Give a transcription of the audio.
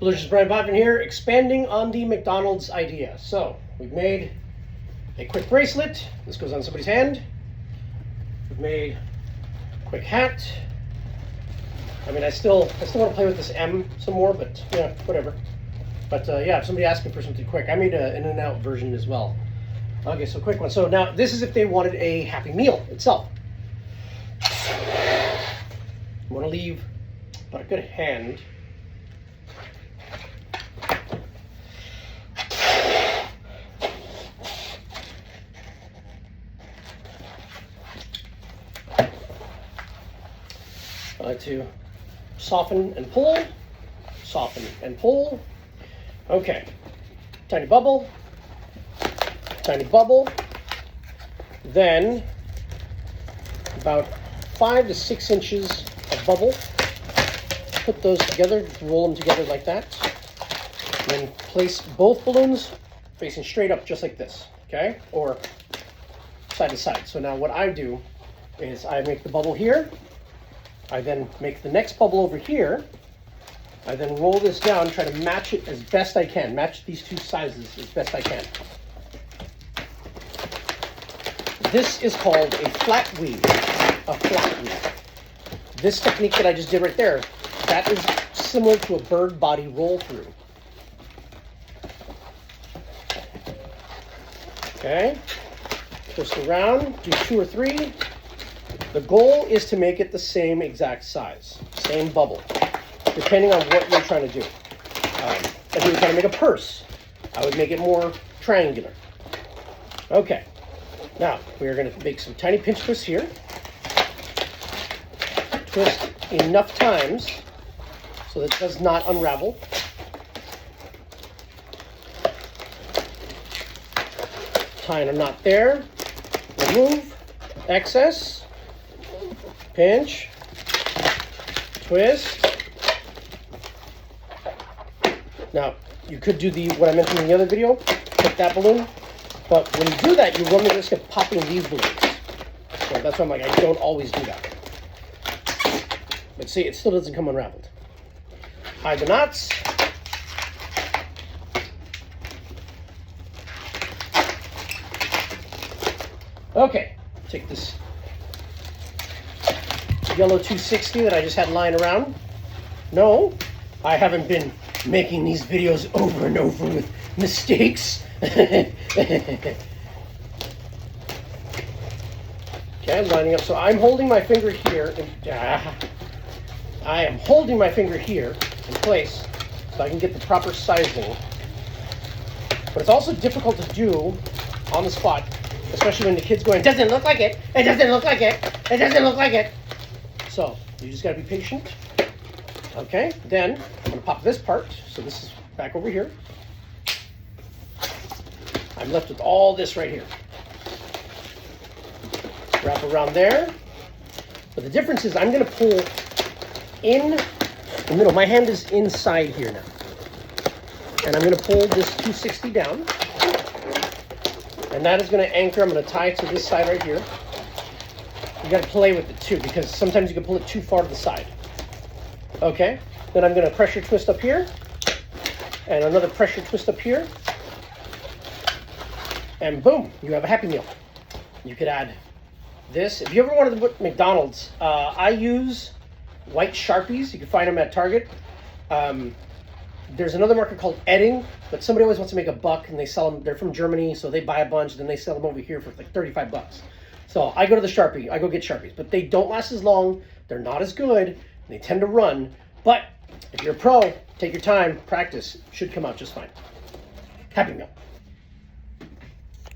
Ballusionist Brian Botvin here, expanding on the McDonald's idea. So, we've made a quick bracelet. This goes on somebody's hand. We've made a quick hat. I mean, I still want to play with this M some more, but yeah, whatever. But yeah, if somebody asked me for something quick, I made an in-and-out version as well. Okay, so quick one. So now this is if they wanted a Happy Meal itself. I want to leave about a good hand. I like to soften and pull, soften and pull. Okay, tiny bubble, then about 5 to 6 inches of bubble. Put those together, roll them together like that. And then place both balloons facing straight up just like this, okay? Or side to side. So now what I do is I make the bubble here. I then make the next bubble over here. I then roll this down, try to match it as best I can. Match these two sizes as best I can. This is called a flat weave. A flat weave. This technique that I just did right there, that is similar to a bird body roll through. Okay. Twist around, do 2 or 3. The goal is to make it the same exact size, same bubble, depending on what you're trying to do. If you were trying to make a purse, I would make it more triangular. Okay, now we are going to make some tiny pinch twists here. Twist enough times so that it does not unravel. Tying a knot there, remove excess. Pinch, twist. Now, you could do what I mentioned in the other video, put that balloon, but when you do that, you run the risk of popping these balloons. So that's why I'm like, I don't always do that. But see, it still doesn't come unraveled. Hide the knots. Okay, take this yellow 260 that I just had lying around. No, I haven't been making these videos over and over with mistakes. Okay, I'm lining up. So I'm holding my finger here. I am holding my finger here in place so I can get the proper sizing. But it's also difficult to do on the spot, especially when the kid's going, it doesn't look like it, it doesn't look like it, it doesn't look like it. So, you just gotta be patient. Okay, then I'm gonna pop this part. So this is back over here. I'm left with all this right here. Wrap around there. But the difference is I'm gonna pull in the middle. My hand is inside here now. And I'm gonna pull this 260 down. And that is gonna anchor. I'm gonna tie it to this side right here. You got to play with it too, because sometimes you can pull it too far to the side. Okay, then I'm going to pressure twist up here, and another pressure twist up here, and boom, you have a Happy Meal. You could add this. If you ever wanted to put McDonald's, I use white Sharpies. You can find them at Target. There's another market called Edding, but somebody always wants to make a buck, and they sell them. They're from Germany, so they buy a bunch, then they sell them over here for like 35 bucks. So I go to the Sharpie, I go get Sharpies, but they don't last as long, they're not as good, they tend to run, but if you're a pro, take your time, practice, should come out just fine. Happy Meal.